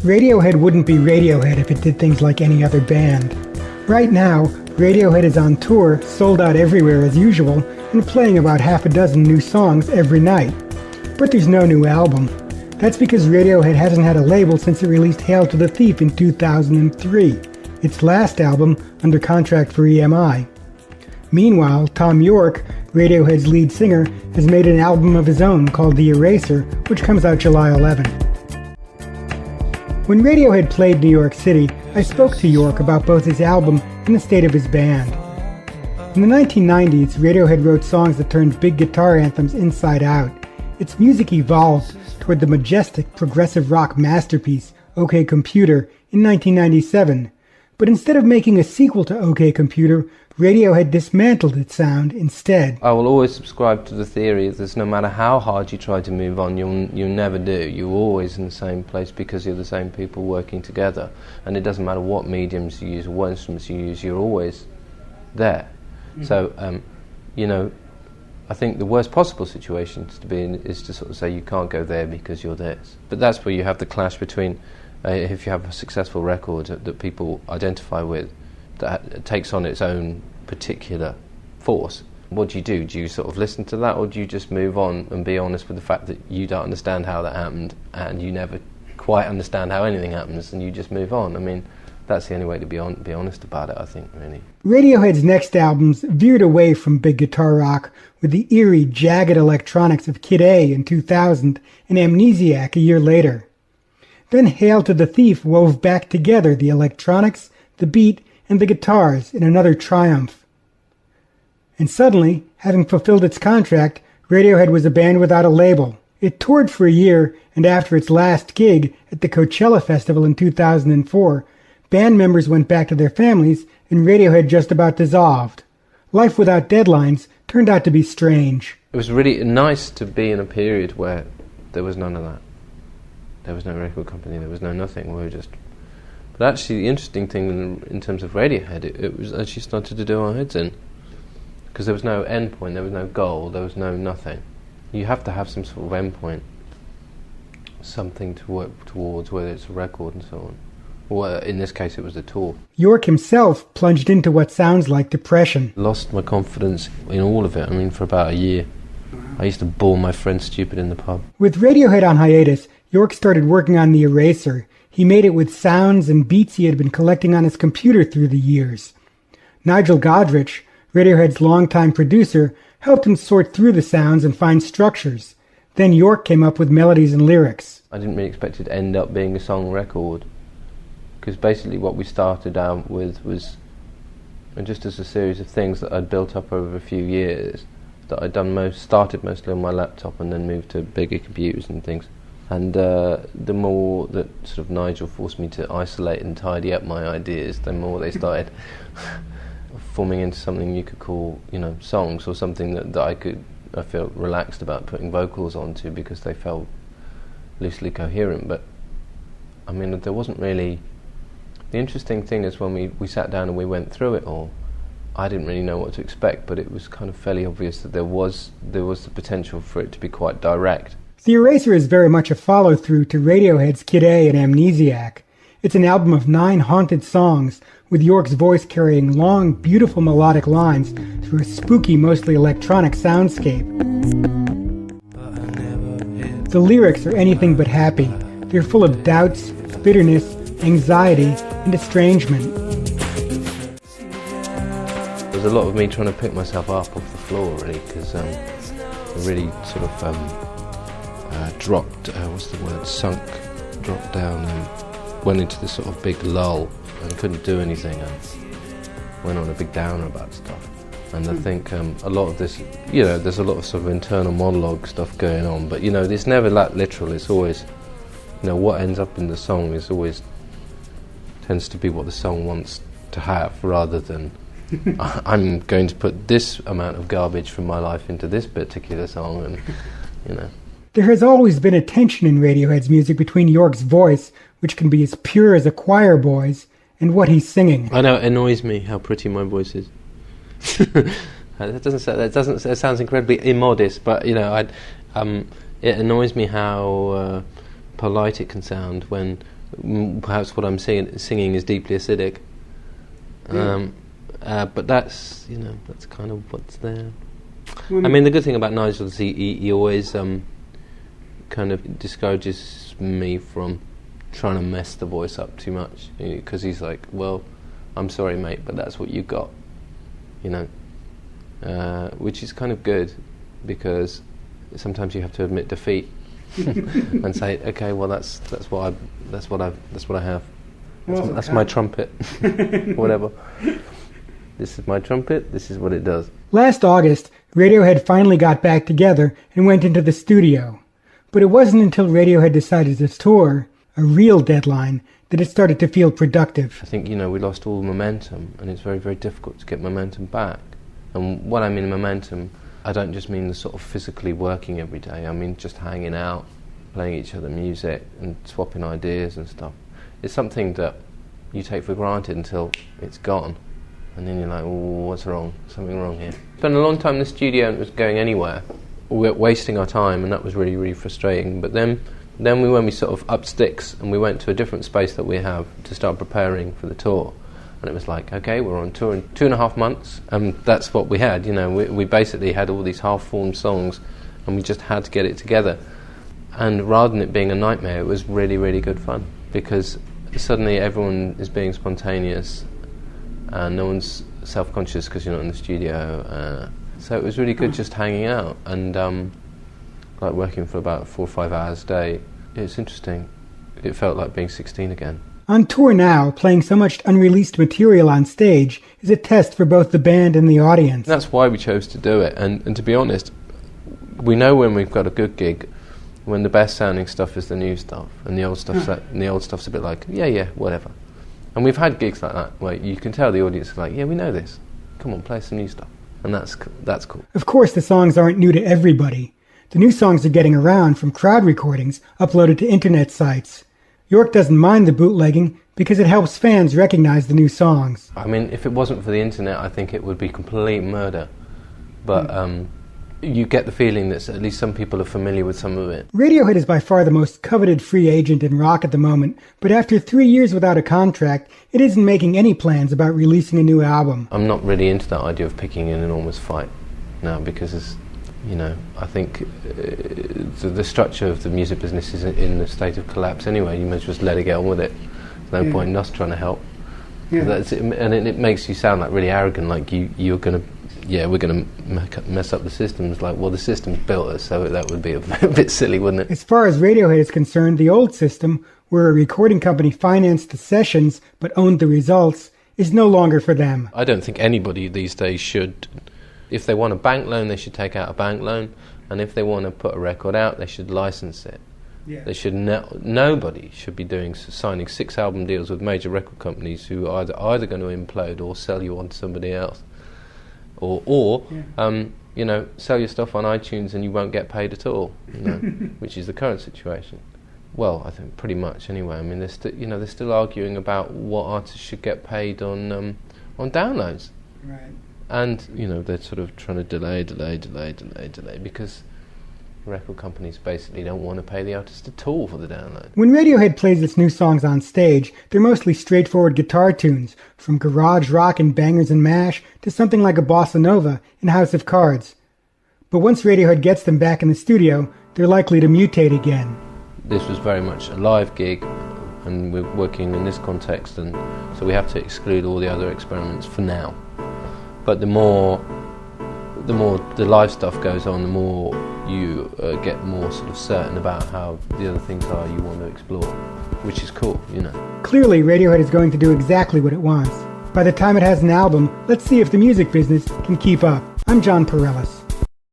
Radiohead wouldn't be Radiohead if it did things like any other band. Right now, Radiohead is on tour, sold out everywhere as usual, and playing about half a dozen new songs every night. But there's no new album. That's because Radiohead hasn't had a label since it released Hail to the Thief in 2003, its last album under contract for EMI. Meanwhile, Thom Yorke, Radiohead's lead singer, has made an album of his own called The Eraser, which comes out July 11th. When Radiohead played New York City, I spoke to Yorke about both his album and the state of his band. In the 1990s, Radiohead wrote songs that turned big guitar anthems inside out. Its music evolved toward the majestic progressive rock masterpiece, OK Computer, in 1997. But instead of making a sequel to OK Computer, Radiohead dismantled its sound instead. I will always subscribe to the theory that no matter how hard you try to move on, you'll never do. You're always in the same place because you're the same people working together. And it doesn't matter what mediums you use or what instruments you use, you're always there. Mm-hmm. So, I think the worst possible situation to be in is to sort of say you can't go there because you're this. But that's where you have the clash between, if you have a successful record that people identify with, that takes on its own particular force. What do? Do you sort of listen to that, or do you just move on and be honest with the fact that you don't understand how that happened and you never quite understand how anything happens and you just move on? I mean, that's the only way to be honest about it, I think, really. Radiohead's next albums veered away from big guitar rock with the eerie, jagged electronics of Kid A in 2000 and Amnesiac a year later. Then Hail to the Thief wove back together the electronics, the beat, and the guitars in another triumph. And suddenly, having fulfilled its contract, Radiohead was a band without a label. It toured for a year, and after its last gig at the Coachella Festival in 2004, band members went back to their families, and Radiohead just about dissolved. Life without deadlines turned out to be strange. It was really nice to be in a period where there was none of that. There was no record company, there was no nothing. We were just... But actually, the interesting thing in terms of Radiohead, it was actually started to do our heads in. Because there was no end point, there was no goal, there was no nothing. You have to have some sort of end point, something to work towards, whether it's a record and so on. Or in this case, it was a tour. Yorke himself plunged into what sounds like depression. Lost my confidence in all of it, I mean, for about a year. I used to bore my friends stupid in the pub. With Radiohead on hiatus, Yorke started working on The Eraser. He made it with sounds and beats he had been collecting on his computer through the years. Nigel Godrich, Radiohead's longtime producer, helped him sort through the sounds and find structures. Then Yorke came up with melodies and lyrics. I didn't really expect it to end up being a song record, because basically what we started out with was just as a series of things that I'd built up over a few years, that I'd started mostly on my laptop and then moved to bigger computers and things. And the more that sort of Nigel forced me to isolate and tidy up my ideas, the more they started forming into something you could call, songs, or something that I felt relaxed about putting vocals onto because they felt loosely coherent. But I mean, there wasn't really... The interesting thing is when we sat down and we went through it all, I didn't really know what to expect, but it was kind of fairly obvious that there was the potential for it to be quite direct. The Eraser is very much a follow-through to Radiohead's Kid A and Amnesiac. It's an album of 9 haunted songs, with Yorke's voice carrying long, beautiful melodic lines through a spooky, mostly electronic soundscape. The lyrics are anything but happy. They're full of doubts, bitterness, anxiety, and estrangement. There's a lot of me trying to pick myself up off the floor, really, because I really sort of... dropped, dropped down and went into this sort of big lull and couldn't do anything and went on a big downer about stuff. And I think a lot of this, there's a lot of sort of internal monologue stuff going on, but it's never that literal. It's always, what ends up in the song is always tends to be what the song wants to have, rather than I'm going to put this amount of garbage from my life into this particular song, and There has always been a tension in Radiohead's music between Yorke's voice, which can be as pure as a choir boy's, and what he's singing. I know, it annoys me how pretty my voice is. It sounds incredibly immodest, but it annoys me how polite it can sound when perhaps what I'm singing is deeply acidic. But that's kind of what's there. I mean, the good thing about Nigel is he always kind of discourages me from trying to mess the voice up too much, because he's like, well, I'm sorry mate, but that's what you got, which is kind of good, because sometimes you have to admit defeat and say, okay, well that's what I have. That's my trumpet, whatever. This is my trumpet. This is what it does. Last August, Radiohead finally got back together and went into the studio. But it wasn't until Radiohead decided to tour, a real deadline, that it started to feel productive. I think, we lost all momentum, and it's very, very difficult to get momentum back. And what I mean momentum, I don't just mean the sort of physically working every day. I mean just hanging out, playing each other music and swapping ideas and stuff. It's something that you take for granted until it's gone. And then you're like, oh, what's wrong? Something wrong here. Spent a long time in the studio and it was going anywhere. We were wasting our time, and that was really, really frustrating. But then when we sort of upped sticks and we went to a different space that we have to start preparing for the tour. And it was like, okay, we're on tour in 2.5 months, and that's what we had. We basically had all these half-formed songs, and we just had to get it together. And rather than it being a nightmare, it was really, really good fun, because suddenly everyone is being spontaneous, and no one's self-conscious because you're not in the studio. So it was really good just hanging out and like working for about 4 or 5 hours a day. It's interesting. It felt like being 16 again. On tour now, playing so much unreleased material on stage is a test for both the band and the audience. That's why we chose to do it. And to be honest, we know when we've got a good gig, when the best sounding stuff is the new stuff, and the old stuff's a bit like, yeah, whatever. And we've had gigs like that where you can tell the audience is like, yeah, we know this. Come on, play some new stuff. And that's cool. Of course, the songs aren't new to everybody. The new songs are getting around from crowd recordings uploaded to internet sites. York doesn't mind the bootlegging because it helps fans recognize the new songs. I mean, if it wasn't for the internet, I think it would be complete murder. But you get the feeling that at least some people are familiar with some of it. Radiohead is by far the most coveted free agent in rock at the moment, but after 3 years without a contract, it isn't making any plans about releasing a new album. I'm not really into that idea of picking an enormous fight now, because I think the structure of the music business is in a state of collapse anyway. You must just let it get on with it. There's no point in us trying to help. Yeah. And it makes you sound like really arrogant, like you're going to, we're going to mess up the systems. Like, well, the system's built us, so that would be a bit silly, wouldn't it? As far as Radiohead is concerned, the old system, where a recording company financed the sessions but owned the results, is no longer for them. I don't think anybody these days should. If they want a bank loan, they should take out a bank loan, and if they want to put a record out, they should license it. Yeah. They should nobody should be signing 6 album deals with major record companies who are either going to implode or sell you on to somebody else, or sell your stuff on iTunes and you won't get paid at all, which is the current situation. Well, I think pretty much anyway. I mean, they're still arguing about what artists should get paid on downloads. Right. And, they're sort of trying to delay because record companies basically don't want to pay the artist at all for the download. When Radiohead plays its new songs on stage, they're mostly straightforward guitar tunes, from garage rock and bangers and mash to something like a bossa nova in House of Cards. But once Radiohead gets them back in the studio, they're likely to mutate again. This was very much a live gig, and we're working in this context, and so we have to exclude all the other experiments for now. But the more the live stuff goes on, the more you get more sort of certain about how the other things are you want to explore, which is cool, Clearly, Radiohead is going to do exactly what it wants. By the time it has an album, let's see if the music business can keep up. I'm John Perellis.